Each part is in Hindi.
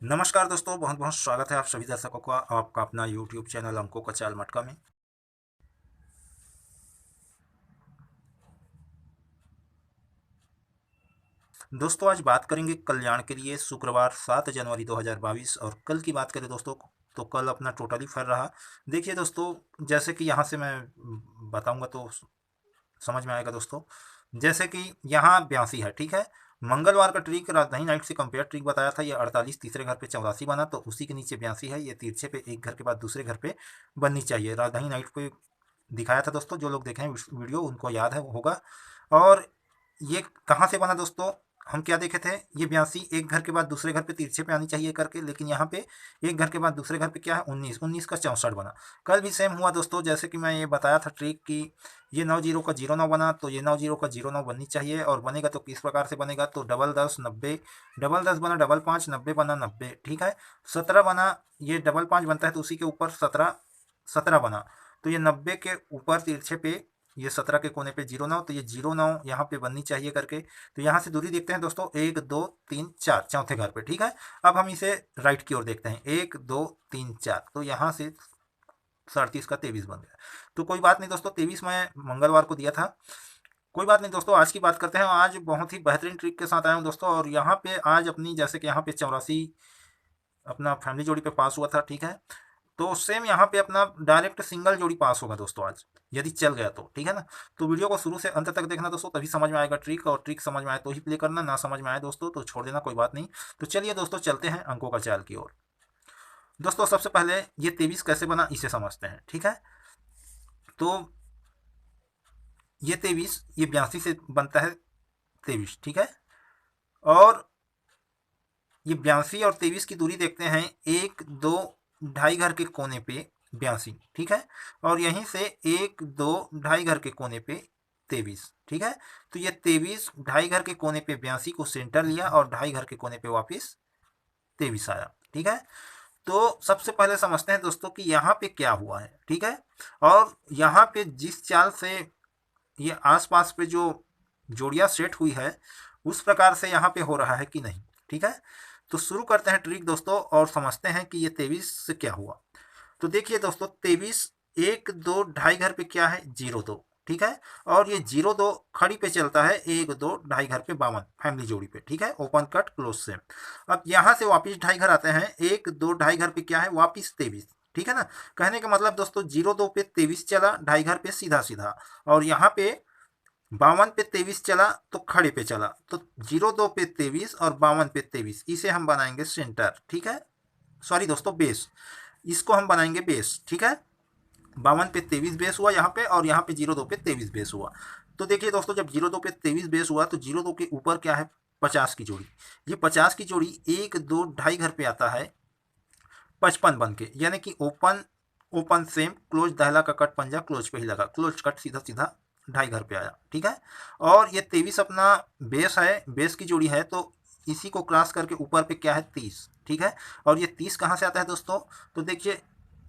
नमस्कार दोस्तों, बहुत बहुत स्वागत है आप सभी दर्शकों का आपका अपना यूट्यूब चैनल अंकों का चाल मटका में। दोस्तों आज बात करेंगे कल्याण के लिए शुक्रवार 7 जनवरी 2022। और कल की बात करें दोस्तों तो कल अपना टोटली फेयर रहा। देखिए दोस्तों, जैसे कि यहाँ से मैं बताऊंगा तो समझ में आएगा दोस्तों। जैसे कि यहाँ 82 है, ठीक है। मंगलवार का ट्रिक राजधानी नाइट से कंपेयर ट्रिक बताया था, ये 48 तीसरे घर पे 84 बना, तो उसी के नीचे 82 है। ये तिरछे पे एक घर के बाद दूसरे घर पे बननी चाहिए। राजधानी नाइट पे दिखाया था दोस्तों, जो लोग देखे हैं वीडियो उनको याद है होगा। और ये कहाँ से बना दोस्तों, हम क्या देखे थे, ये 82 एक घर के बाद दूसरे घर पे तिरछे पे आनी चाहिए करके, लेकिन यहाँ पे एक घर के बाद दूसरे घर पे क्या है 19, 19 का 64 बना। कल भी सेम हुआ दोस्तों, जैसे कि मैं ये बताया था ट्रिक की ये 9 जीरो का 09 बना, तो ये 9 जीरो का 09 बननी चाहिए। और बनेगा तो किस प्रकार से बनेगा, तो डबल 10 90, डबल 10 बना डबल 5, 90 बना 90, ठीक है। 17 बना, ये डबल 5 बनता है तो उसी के ऊपर 17, 17 बना, तो ये 90 के ऊपर तिरछे पे ये 17 के कोने पे 09, तो ये 09 यहाँ पे बननी चाहिए करके। तो यहाँ से दूरी देखते हैं दोस्तों, 1 2 3 4, चौथे घर पे, ठीक है। अब हम इसे राइट की ओर देखते हैं, 1 2 3 4, तो यहाँ से 37 का 23 बन गया। तो कोई बात नहीं दोस्तों, 23 मैं मंगलवार को दिया था। कोई बात नहीं दोस्तों, आज की बात करते हैं। आज बहुत ही बेहतरीन ट्रिक के साथ आया हूँ दोस्तों। और यहाँ पे आज अपनी जैसे कि यहाँ पे 84 अपना फैमिली जोड़ी पे पास हुआ था, ठीक है। तो सेम यहाँ पे अपना डायरेक्ट सिंगल जोड़ी पास होगा दोस्तों आज, यदि चल गया तो, ठीक है ना। तो वीडियो को शुरू से अंत तक देखना दोस्तों, तभी समझ में आएगा ट्रिक। और ट्रिक समझ में आए तो ही प्ले करना, ना समझ में आए दोस्तों तो छोड़ देना, कोई बात नहीं। तो चलिए दोस्तों चलते हैं अंकों का चाल की ओर। दोस्तों सबसे पहले ये 23 कैसे बना इसे समझते हैं, ठीक है। तो ये 23, ये 82 से बनता है 23, ठीक है। और ये 82 और 23 की दूरी देखते हैं, 1 2 ढाई घर के कोने पे 82, ठीक है। और यहीं से 1 2 ढाई घर के कोने पे 23, ठीक है। तो ये 23 ढाई घर के कोने पे 82 को सेंटर लिया और ढाई घर के कोने पे वापस 23 आया, ठीक है। तो सबसे पहले समझते हैं दोस्तों कि यहाँ पे क्या हुआ है, ठीक है। और यहाँ पे जिस चाल से ये आसपास पे जो जोड़ियाँ सेट हुई है उस प्रकार से यहाँ पे हो रहा है कि नहीं, ठीक है। तो शुरू करते हैं ट्रिक दोस्तों और समझते हैं कि ये 23 से क्या हुआ। तो देखिए दोस्तों, 23 1 2 ढाई घर पे क्या है 02, ठीक है। और ये 02 खड़ी पे चलता है 1 2 ढाई घर पे 52 फैमिली जोड़ी पे, ठीक है, ओपन कट क्लोज से। अब यहाँ से वापिस ढाई घर आते हैं, 1 2 ढाई घर पे क्या है वापिस 23, ठीक है ना। कहने का मतलब दोस्तों 02 पे 23 चला ढाई घर पे सीधा सीधा, और यहाँ पे 52 पे 23 चला तो खड़े पे चला, तो 02 पे 23 और 52 पे 23, इसे हम बनाएंगे सेंटर, ठीक है। सॉरी दोस्तों बेस, इसको हम बनाएंगे बेस, ठीक है। 52 पे 23 बेस हुआ यहाँ पे, और यहाँ पे 02 पे 23 बेस हुआ। तो देखिए दोस्तों, जब 02 पे 23 बेस हुआ तो 02 के ऊपर क्या है 50 की जोड़ी। ये 50 की जोड़ी 1 2 ढाई घर पे आता है 55 बन के, यानी कि ओपन ओपन सेम क्लोज, दहला का कट पंजा क्लोज पे ही लगा, क्लोज कट सीधा सीधा ढाई घर पे आया, ठीक है। और ये 23 अपना बेस है, बेस की जोड़ी है, तो इसी को क्रॉस करके ऊपर पे क्या है 30, ठीक है। और ये 30 कहाँ से आता है दोस्तों, तो देखिए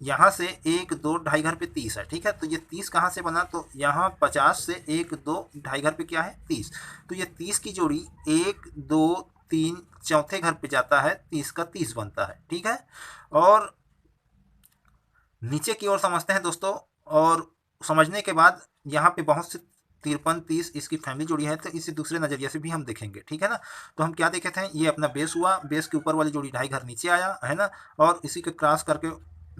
यहाँ से 1 2 ढाई घर पे 30 है, ठीक है। तो ये 30 कहाँ से बना, तो यहाँ 50 से 1 2 ढाई घर पे क्या है 30, तो ये 30 की जोड़ी 1 2 3 चौथे घर पे जाता है, 30 का 30 बनता है, ठीक है। और नीचे की ओर समझते हैं दोस्तों। और समझने के बाद यहाँ पे बहुत से 53 30 इसकी फैमिली जोड़ी है, तो इसे दूसरे नज़रिए से भी हम देखेंगे, ठीक है ना। तो हम क्या देखे थे, ये अपना बेस हुआ, बेस के ऊपर वाली जोड़ी ढाई घर नीचे आया है ना, और इसी के क्रॉस करके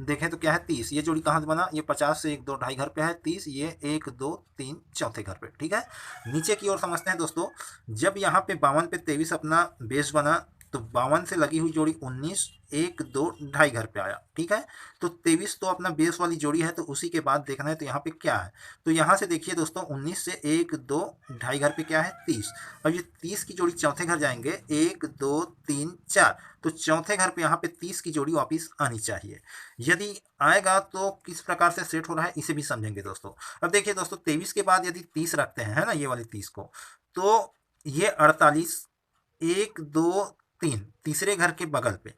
देखें तो क्या है 30, ये जोड़ी कहाँ से बना, ये 50 से 1 2 ढाई घर पे है 30, ये 1 2 3 चौथे घर पे, ठीक है। नीचे की ओर समझते हैं दोस्तों, जब यहाँ पे 52 पे 23 अपना बेस बना, तो 52 से लगी हुई जोड़ी 19 1 2 ढाई घर पे आया, ठीक है। तो 23 तो अपना बेस वाली जोड़ी है, तो उसी के बाद देखना है तो यहाँ पे क्या है। तो यहाँ से देखिए दोस्तों 19 से 1 2 ढाई घर पे क्या है 30। अब ये 30 की जोड़ी चौथे घर जाएंगे 1 2 3 4, तो चौथे घर पे यहाँ पे 30 की जोड़ी वापस आनी चाहिए। यदि आएगा तो किस प्रकार से सेट हो रहा है इसे भी समझेंगे दोस्तों। अब देखिए दोस्तों 23 के बाद यदि 30 रखते हैं, है ना, ये वाली 30 को, तो ये 48 1 2 3 तीसरे घर के बगल पे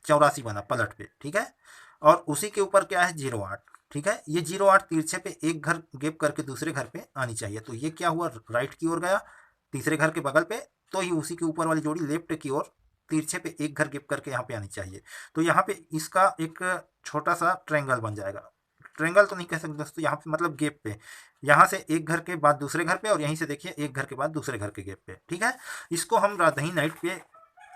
84 बना पलट पे, ठीक है। और उसी के ऊपर क्या है 08, ठीक है। ये 08 तिरछे पे एक घर गेप करके दूसरे घर पे आनी चाहिए, तो ये क्या हुआ राइट की ओर गया तीसरे घर के बगल पे, तो ही उसी के ऊपर वाली जोड़ी लेफ्ट की ओर तिरछे पे एक घर गैप करके यहाँ पे आनी चाहिए। तो यहाँ पे इसका एक छोटा सा ट्रायंगल बन जाएगा। ट्रायंगल तो नहीं कह सकते दोस्तों, यहाँ पे मतलब गैप पे, यहाँ से एक घर के बाद दूसरे घर पे, और यहीं से देखिए एक घर के बाद दूसरे घर के गैप पे। ठीक है, इसको हम राजधानी नाइट पे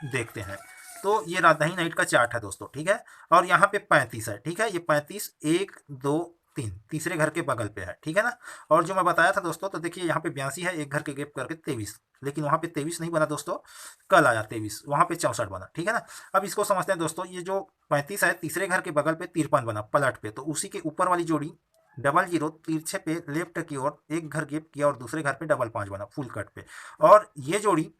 देखते हैं। तो ये राजधानी नाइट का चार्ट है दोस्तों। ठीक है, और यहाँ पे 35 है। ठीक है, ये 35 1 2 3 तीसरे घर के बगल पे है। ठीक है ना, और जो मैं बताया था दोस्तों, तो देखिए यहाँ पे 82 है, एक घर के गैप करके 23, लेकिन वहाँ पे 23 नहीं बना दोस्तों, कल आया 23, वहाँ पे 64 बना। ठीक है ना, अब इसको समझते हैं दोस्तों। ये जो 35 है, तीसरे घर के बगल पे 53 बना पलट पे, तो उसी के ऊपर वाली जोड़ी 00 तिरछे पे लेफ्ट की ओर एक घर गैप किया और दूसरे घर पे 55 बना फुल कट पे, और ये जोड़ी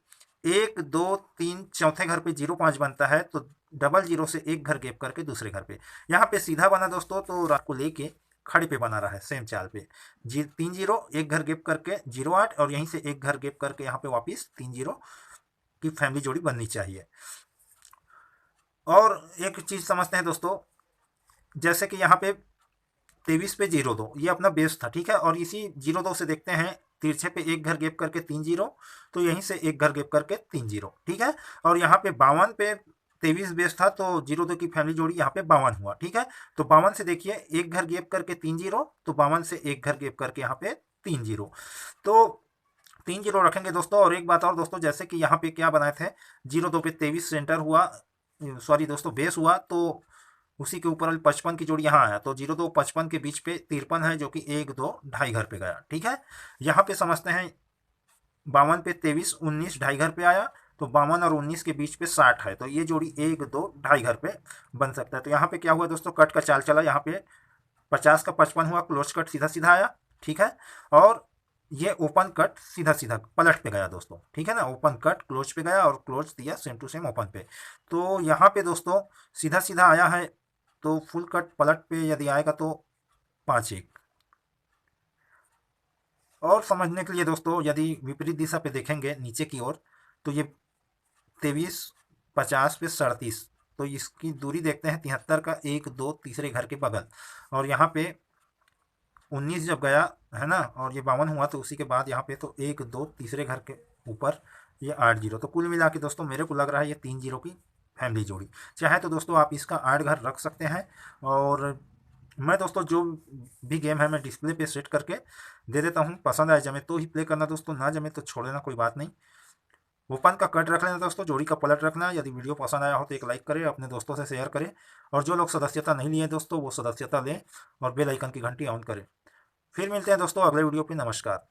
1 2 3 चौथे घर पे 05 बनता है, तो 00 से एक घर गैप करके दूसरे घर पे, यहाँ पे सीधा बना दोस्तों, तो रात को लेके खड़े पे बना रहा है सेम चाल पे। 30 एक घर गैप करके 08, और यहीं से एक घर गैप करके यहाँ पे वापिस 30 की फैमिली जोड़ी बननी चाहिए। और एक चीज समझते हैं दोस्तों, जैसे कि यहाँ पे 23 पे 02 ये अपना बेस था। ठीक है, और इसी 02 से देखते हैं तिरछे पे एक घर गैप करके 30, तो यहीं से एक घर गैप करके 30। ठीक है, और यहाँ पे 52 पे 23 बेस था, तो 02 की फैमिली जोड़ी यहाँ पे 52 हुआ। ठीक है, तो 52 से देखिए एक घर गैप करके 30, तो 52 से एक घर गैप करके यहाँ पे 30, तो 30 रखेंगे दोस्तों। और एक बात और दोस्तों, जैसे कि यहाँ पे क्या बनाए थे, 02 पे 23 सेंटर हुआ, सॉरी दोस्तों बेस हुआ, तो उसी के ऊपर 55 की जोड़ी यहाँ आया, तो 02 55 के बीच पे 53 है, जो कि 1 2 ढाई घर पे गया। ठीक है, यहाँ पे समझते हैं 52 पे 23 19 ढाई घर पे आया, तो 52 और 19 के बीच पे 60 है, तो ये जोड़ी 1 2 ढाई घर पे बन सकता है। तो यहाँ पे क्या हुआ दोस्तों, कट का चाल चला, यहाँ पे 50 का 55 हुआ, क्लोज कट सीधा सीधा आया। ठीक है, और ये ओपन कट सीधा सीधा पलट पे गया दोस्तों। ठीक है ना, ओपन कट क्लोज पे गया और क्लोज दिया सेम टू सेम ओपन पे। तो यहाँ पे दोस्तों सीधा सीधा आया है, तो फुल कट पलट पे यदि आएगा तो 5-1। और समझने के लिए दोस्तों, यदि विपरीत दिशा पे देखेंगे नीचे की ओर, तो ये 23 50 पे 37, तो इसकी दूरी देखते हैं 73 का 1 2 तीसरे घर के बगल, और यहाँ पे 19 जब गया है ना, और ये 52 हुआ, तो उसी के बाद यहाँ पे तो 1 2 तीसरे घर के ऊपर ये 8-0, तो कुल मिला के दोस्तों मेरे को लग रहा है ये 3-0 की फैमिली जोड़ी। चाहे तो दोस्तों आप इसका 8 घर रख सकते हैं, और मैं दोस्तों जो भी गेम है मैं डिस्प्ले पे सेट करके दे देता हूँ। पसंद आए जमे तो ही प्ले करना दोस्तों, ना जमे तो छोड़ देना, कोई बात नहीं। ओपन का कट रख लेना दोस्तों, जोड़ी का पलट रखना। यदि वीडियो पसंद आया हो तो एक लाइक करें, अपने दोस्तों से शेयर करें, और जो लोग सदस्यता नहीं लिए दोस्तों वो सदस्यता लें, और बेल आइकन की घंटी ऑन करें। फिर मिलते हैं दोस्तों अगले वीडियो पे। नमस्कार।